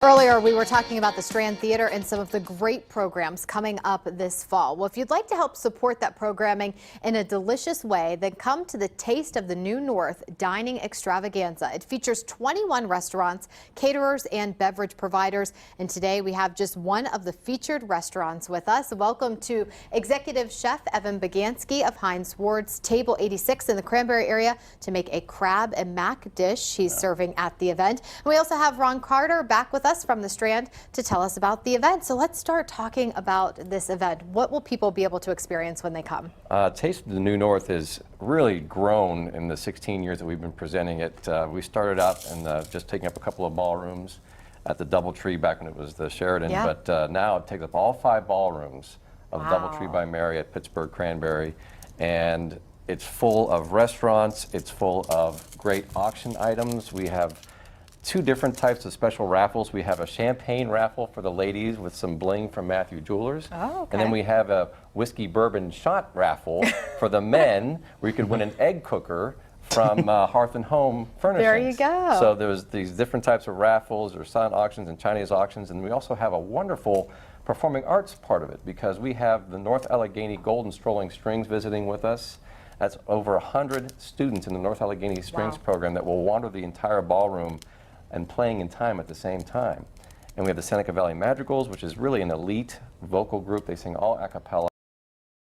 Earlier, we were talking about the Strand Theater and some of the great programs coming up this fall. Well, if you'd like to help support that programming in a delicious way, then come to the Taste of the New North Dining Extravaganza. It features 21 restaurants, caterers, and beverage providers. And today we have just one of the featured restaurants with us. Welcome to Executive Chef Evan Bieganski of Heinz Ward's Table 86 in the Cranberry area to make a crab and mac dish he's serving at the event. And we also have Ron Carter back with us from the Strand to tell us about the event. So let's start talking about this event. What will people be able to experience when they come? Taste of the New North has really grown in the 16 years that we've been presenting it. We started out in just taking up a couple of ballrooms at the DoubleTree back when it was the Sheridan, but now it takes up all 5 ballrooms of DoubleTree by Marriott, Pittsburgh, Cranberry, and it's full of restaurants, it's full of great auction items. We have 2 different types of special raffles. We have a champagne raffle for the ladies with some bling from Matthew Jewelers. Oh, okay. And then we have a whiskey bourbon shot raffle for the men where you can win an egg cooker from Hearth and Home Furnishings. There you go. So there's these different types of raffles. There's silent auctions and Chinese auctions. And we also have a wonderful performing arts part of it because we have the North Allegheny Golden Strolling Strings visiting with us. That's over 100 students in the North Allegheny Strings program that will wander the entire ballroom and playing in time at the same time. And we have the Seneca Valley Madrigals, which is really an elite vocal group. They sing all a cappella.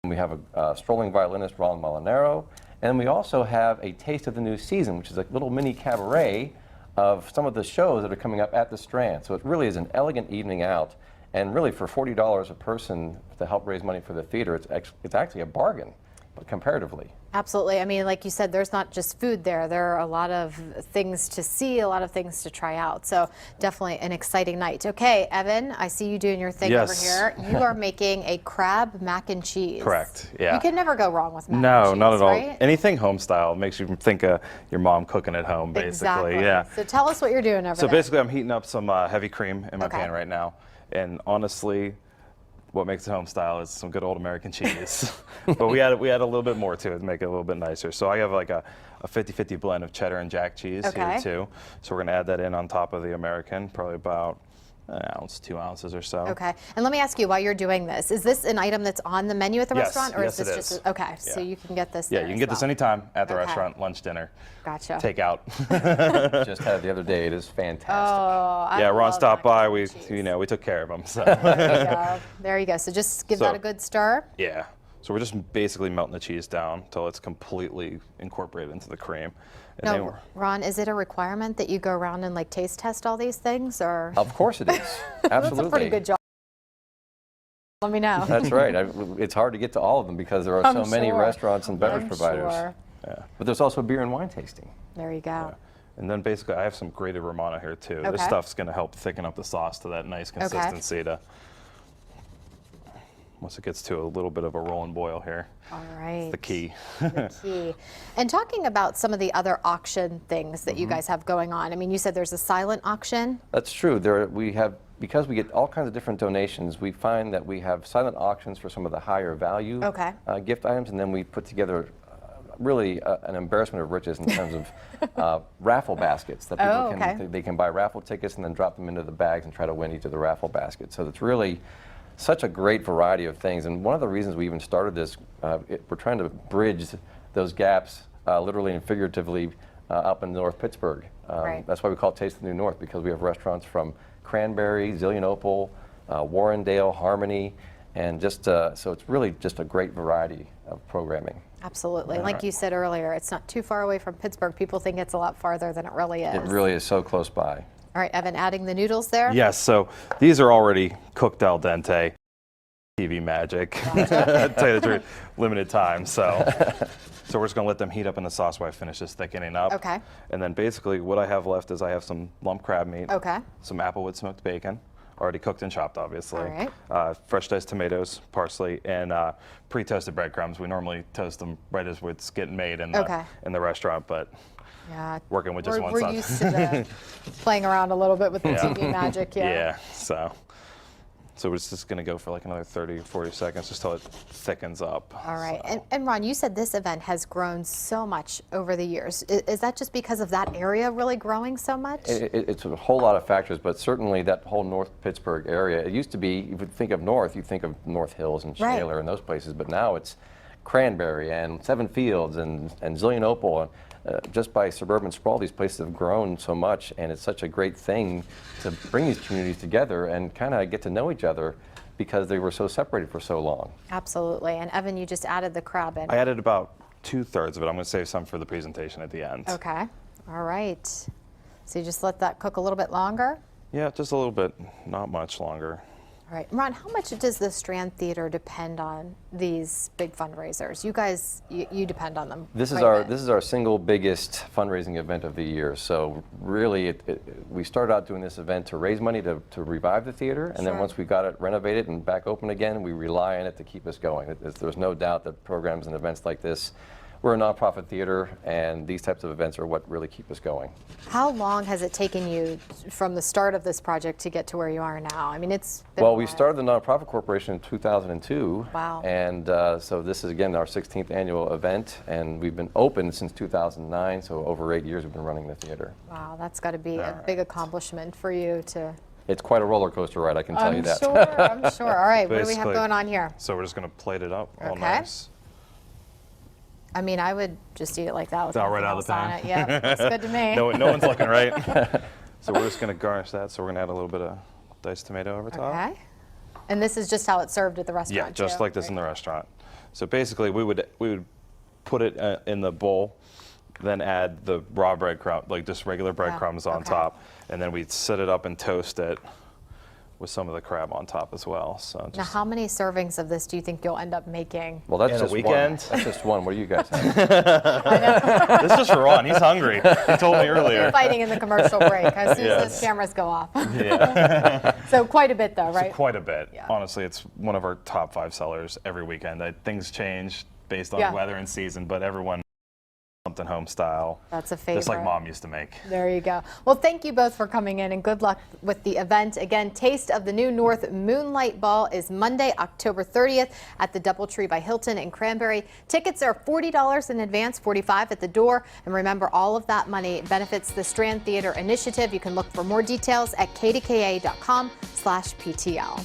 And we have a strolling violinist, Ron Molinaro. And we also have a Taste of the New Season, which is a little mini cabaret of some of the shows that are coming up at the Strand. So it really is an elegant evening out. And really for $40 a person to help raise money for the theater, it's actually a bargain, but comparatively. Absolutely. I mean, like you said, there's not just food there. There are a lot of things to see, a lot of things to try out. So definitely an exciting night. Okay, Evan, I see you doing your thing over here. You are making a crab mac and cheese. Correct, yeah. You can never go wrong with mac and cheese, not at all. right? Anything home style makes you think of your mom cooking at home, basically. Exactly. Yeah. So tell us what you're doing over there. So basically, I'm heating up some heavy cream in my pan right now. And honestly, what makes it home style is some good old American cheese. But we add a little bit more to it to make it a little bit nicer. So I have like a 50-50 blend of cheddar and jack cheese here too. So we're gonna add that in on top of the American, probably about an ounce, 2 ounces or so. Okay, and let me ask you, while you're doing this, is this an item that's on the menu at the restaurant, or yes, is this just okay? So you can get this. Yeah, you can get this anytime at the restaurant, lunch, dinner. Gotcha. Take out. Just had it the other day. It is fantastic. Oh, yeah, Ron stopped by. We took care of him. So. There you go. So just give that a good stir. Yeah. So we're just basically melting the cheese down until it's completely incorporated into the cream. And now, Ron, is it a requirement that you go around and like taste test all these things, or? Of course it is. Absolutely. That's a pretty good job. Let me know. That's right. It's hard to get to all of them because there are so many restaurants and beverage providers. Yeah. But there's also beer and wine tasting. There you go. Yeah. And then basically I have some grated Romano here too. This stuff's going to help thicken up the sauce to that nice consistency to once it gets to a little bit of a roll and boil here. All right. It's the key. The key. And talking about some of the other auction things that you guys have going on, I mean, you said there's a silent auction. That's true. Because we get all kinds of different donations, we find that we have silent auctions for some of the higher value gift items, and then we put together really an embarrassment of riches in terms of raffle baskets that people they can buy raffle tickets and then drop them into the bags and try to win each of the raffle baskets. So it's really such a great variety of things, and one of the reasons we even started this, we're trying to bridge those gaps, literally and figuratively, up in North Pittsburgh. That's why we call it Taste of the New North, because we have restaurants from Cranberry, Zillionople, Warrendale, Harmony, and just so it's really just a great variety of programming. Absolutely. Like you said earlier, it's not too far away from Pittsburgh. People think it's a lot farther than it really is. It really is so close by. All right, Evan, adding the noodles there? Yes, so these are already cooked al dente. TV magic. To tell you the truth, limited time. So we're just going to let them heat up in the sauce while I finish this thickening up. Okay. And then basically what I have left is I have some lump crab meat. Okay. Some applewood smoked bacon, already cooked and chopped, obviously. All right. Fresh diced tomatoes, parsley, and pre-toasted breadcrumbs. We normally toast them right as it's getting made in the restaurant, but working with just one We're son. used to playing around a little bit with the TV magic. Yeah, so. So we're just going to go for like another 30 or 40 seconds just till it thickens up. All right. So. And Ron, you said this event has grown so much over the years. Is that just because of that area really growing so much? It's a whole lot of factors, but certainly that whole North Pittsburgh area, it used to be, if you think of North, you think of North Hills and Right. Shaler and those places, but now it's Cranberry and Seven Fields and Zillionople. Just by suburban sprawl, these places have grown so much, and it's such a great thing to bring these communities together and kind of get to know each other because they were so separated for so long. Absolutely. And Evan, you just added the crab in. I added about 2/3 of it. I'm going to save some for the presentation at the end. Okay. All right. So you just let that cook a little bit longer? Yeah, just a little bit, not much longer. All right. Ron, how much does the Strand Theater depend on these big fundraisers? You guys, you depend on them. This is quite a our bit. this is our single biggest fundraising event of the year. So really, we started out doing this event to raise money to revive the theater, and then Sure. once we got it renovated and back open again, we rely on it to keep us going. There's no doubt that programs and events like this, we're a nonprofit theater, and these types of events are what really keep us going. How long has it taken you from the start of this project to get to where you are now? I mean, it's been a Well, we while. started the nonprofit corporation in 2002. Wow. And so this is, again, our 16th annual event, and we've been open since 2009, so over 8 years we've been running the theater. Wow, that's got to be a big accomplishment for you to. It's quite a roller coaster ride, I can tell you that. I'm sure. All right, what do we have Basically. going on here? So we're just going to plate it up all Okay. nice. I mean, I would just eat it like that with All right nothing out of the else on pan. it. Yeah, that's good to me. No one's looking, right? So we're just going to garnish that. So we're going to add a little bit of diced tomato over top. Okay. And this is just how it's served at the restaurant. Yeah, just too, like this right? in the restaurant. So basically, we would put it in the bowl, then add the raw breadcrumb, like just regular breadcrumbs on okay. top, and then we'd set it up and toast it with some of the crab on top as well. So Now, just how many servings of this do you think you'll end up making? Well, that's In a just weekend? one. That's just one. What do you guys have? this is for Ron. He's hungry. He told me You're earlier. fighting in the commercial break as soon as Yes. those cameras go off. Yeah. So quite a bit, though, So right? quite a bit. Yeah. Honestly, it's one of our top 5 sellers every weekend. Things change based on Yeah. weather and season, but everyone something home style. That's a favorite. Just like Mom used to make. There you go. Well, thank you both for coming in, and good luck with the event. Again, Taste of the New North Moonlight Ball is Monday, October 30th at the Doubletree by Hilton in Cranberry. Tickets are $40 in advance, $45 at the door. And remember, all of that money benefits the Strand Theater Initiative. You can look for more details at kdka.com/PTL.